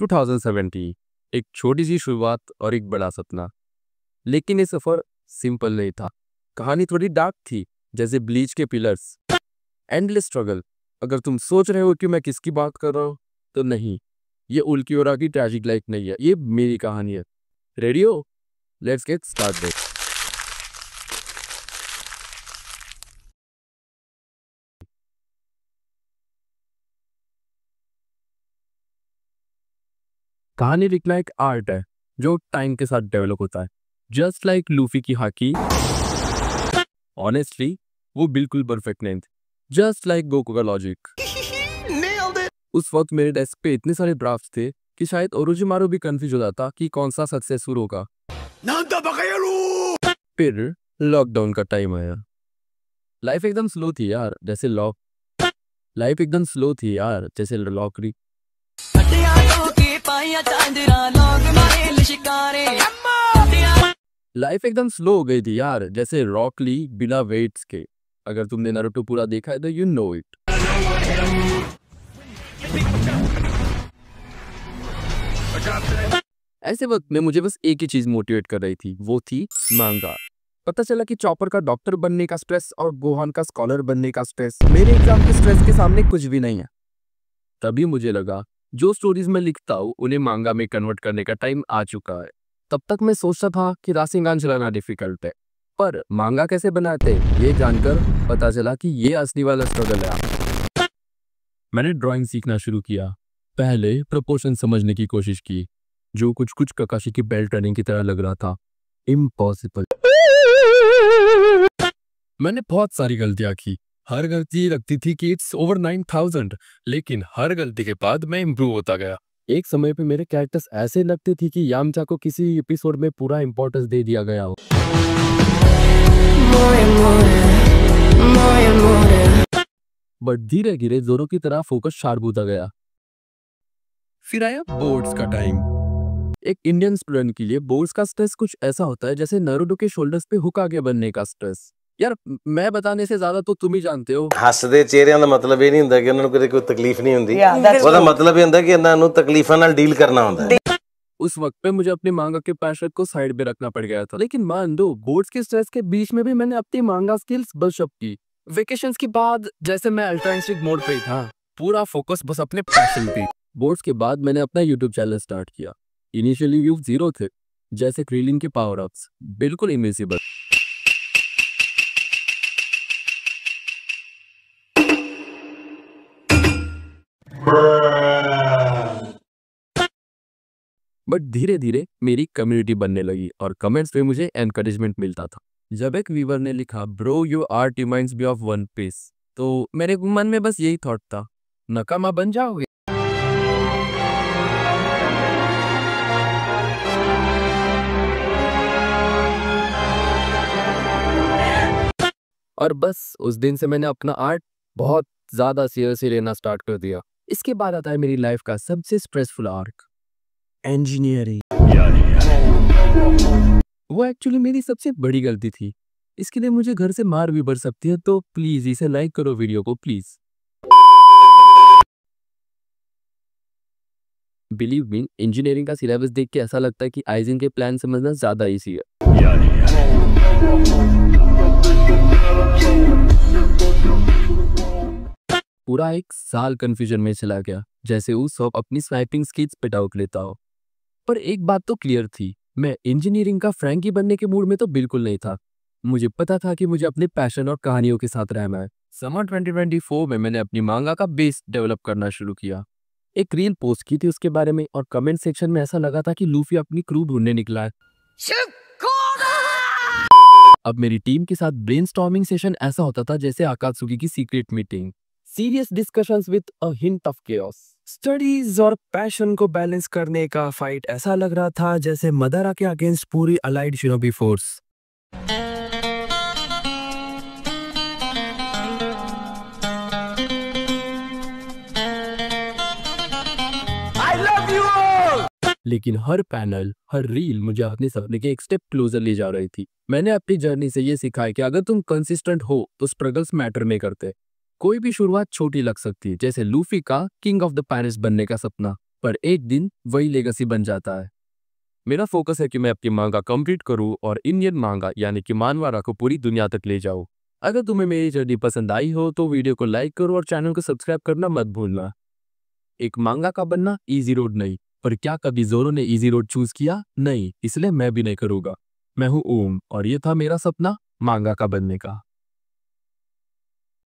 2017, एक छोटी सी शुरुआत और एक बड़ा सपना। लेकिन ये सफर सिंपल नहीं था। कहानी थोड़ी डार्क थी, जैसे ब्लीच के पिलर्स। Endless struggle. अगर तुम सोच रहे हो कि मैं किसकी बात कर रहा हूँ, तो नहीं, ये उल्की ओरा की ट्रैजिक लाइफ नहीं है, ये मेरी कहानी है। Radio, let's get started. कहानी लिखना एक आर्ट है जो टाइम के साथ डेवलप होता है, जस्ट लाइक लूफी की हाकी। ऑनेस्टली वो बिल्कुल परफेक्ट नहीं थी, जस्ट लाइक गोकू का लॉजिक। उस वक्त मेरे डेस्क पे इतने सारे ड्राफ्ट्स थे कि शायद ओरोचिमारू भी कंफ्यूज हो जाता कि कौन सा सक्सेसफुल होगा। फिर लॉकडाउन का टाइम आया। लाइफ एकदम स्लो थी यार, जैसे लॉकरी। लाइफ एकदम स्लो हो गई थी यार, जैसे रॉक ली बिना वेट्स के। अगर तुमने नारुतो पूरा देखा है तो यू नो इट। ऐसे वक्त में मुझे बस एक ही चीज मोटिवेट कर रही थी, वो थी मांगा। पता चला कि चॉपर का डॉक्टर बनने का स्ट्रेस और गोहान का स्कॉलर बनने का स्ट्रेस मेरे एग्जाम के स्ट्रेस के सामने कुछ भी नहीं है। तभी मुझे लगा जो स्टोरीज मैं लिखता हूँ उन्हें मांगा में कन्वर्ट करने का टाइम आ चुका है। तब तक मैं सोचता था कि राशिंगान चलाना डिफिकल्ट है, पर मांगा कैसे बनाते ये जानकर पता चला कि ये असली वाला स्ट्रगल है। मैंने ड्राइंग सीखना शुरू किया। पहले प्रोपोर्शन समझने की कोशिश की, जो कुछ कुछ ककाशी की बेल्ट रनिंग की तरह लग रहा था। इम्पॉसिबल। मैंने बहुत सारी गलतियां की। हर गलती लगती थी कि इट्स ओवर 9000, लेकिन हर गलती के बाद मैं इम्प्रूव होता गया। एक समय पे मेरे कैरेक्टर्स ऐसे लगते थे कि यामचा को किसी एपिसोड में पूरा इंपॉर्टेंस दे दिया गया हो। बट धीरे धीरे जोरो की तरह फोकस शार्प होता गया। फिर आया बोर्ड्स का टाइम। एक इंडियन स्टूडेंट के लिए बोर्ड्स का स्ट्रेस कुछ ऐसा होता है जैसे नारुतो के शोल्डर्स पे हुक आगे बनने का स्ट्रेस। यार मैं बताने से ज्यादा तो तुम ही जानते हो। ਹੱਸਦੇ ਚਿਹਰਿਆਂ ਦਾ ਮਤਲਬ ਇਹ ਨਹੀਂ ਹੁੰਦਾ ਕਿ ਉਹਨਾਂ ਨੂੰ ਕੋਈ ਤਕਲੀਫ ਨਹੀਂ ਹੁੰਦੀ। ਉਹਦਾ ਮਤਲਬ ਇਹ ਹੁੰਦਾ ਕਿ ਇਹਨਾਂ ਨੂੰ ਤਕਲੀਫਾਂ ਨਾਲ ਡੀਲ ਕਰਨਾ ਹੁੰਦਾ ਹੈ। उस वक्त पे मुझे अपने मांगा के पैशन को साइड में रखना पड़ गया था, लेकिन मान दो बोर्ड्स के स्ट्रेस के बीच में भी मैंने अपनी मांगा स्किल्स ब्रश अप की। वेकेशंस के बाद जैसे मैं अल्ट्रा इंस्टिंक्ट मोड पे ही था, पूरा फोकस बस अपने पैशन पे। बोर्ड्स के बाद मैंने अपना यूट्यूब चैनल स्टार्ट किया। इनिशियली व्यूज 0 थे, जैसे क्रीलिंग के पावर अप्स, बिल्कुल इनविजिबल। बट धीरे धीरे मेरी कम्युनिटी बनने लगी और कमेंट्स पे मुझे एनकरेजमेंट मिलता था। जब एक व्यूअर ने लिखा bro your art reminds me of One Piece, तो मेरे मन में बस यही थॉट था, नकामा बन जाओगे। और बस उस दिन से मैंने अपना आर्ट बहुत ज्यादा सीरियसली लेना स्टार्ट कर दिया। इसके बाद आता है मेरी लाइफ का सबसे स्ट्रेसफुल आर्क, इंजीनियरिंग। वो एक्चुअली मेरी सबसे बड़ी गलती थी। इसके लिए मुझे घर से मार भी पड़ सकती है, तो प्लीज इसे लाइक करो वीडियो को प्लीज। बिलीव मी, इंजीनियरिंग का सिलेबस देख के ऐसा लगता है कि आइजिन के प्लान समझना ज्यादा इजी है। पूरा एक साल कंफ्यूजन में चला गया, जैसे उस सब अपनी स्नाइपिंग स्किल्स पे डाउट लेता हो। पर एक बात तो क्लियर थी, मैं इंजीनियरिंग का फ्रैंकी बनने के मूड में तो बिल्कुल नहीं था। मुझे पता था कि मुझे अपने पैशन और कहानियों के साथ रहना है। समर 2024 में मैंने अपनी मांगा का बेस डेवलप करना शुरू किया। एक रील पोस्ट की थी उसके बारे में, और कमेंट सेक्शन में ऐसा लगा था कि लूफी अपनी क्रू ढूंढने निकला है। अब मेरी टीम के साथ ब्रेनस्टॉर्मिंग सेशन ऐसा होता था जैसे आकात्सुकी की secret meeting. Serious discussions with a hint of chaos. Studies और पैशन को बैलेंस करने का फाइट ऐसा लग रहा था जैसे मदारा के अगेंस्ट पूरी अलाइड शिनोबी फोर्स। लेकिन हर पैनल, हर रील मुझे अपने सपने के एक स्टेप क्लोजर ले जा रही थी। मैंने अपनी जर्नी से ये सीखा है कि अगर तुम कंसिस्टेंट हो तो स्ट्रगल्स मैटर नहीं करते। कोई भी शुरुआत छोटी लग सकती है, जैसे लूफी का किंग ऑफ द पैरिस बनने का सपना, पर एक दिन वही लेगेसी बन जाता है। मेरा फोकस है कि मैं अपनी मांगा कंप्लीट करूं और इंडियन मांगा यानी कि मानवारा को पूरी दुनिया तक ले जाऊं। अगर तुम्हें मेरी जर्नी पसंद आई हो तो वीडियो को लाइक करो और चैनल को सब्सक्राइब करना मत भूलना। एक मांगा का बनना इजी रोड नहीं, पर क्या कभी ज़ोरो ने इजी रोड चूज किया? नहीं, इसलिए मैं भी नहीं करूंगा। मैं हूं ओम और ये था मेरा सपना मांगा का बनने का।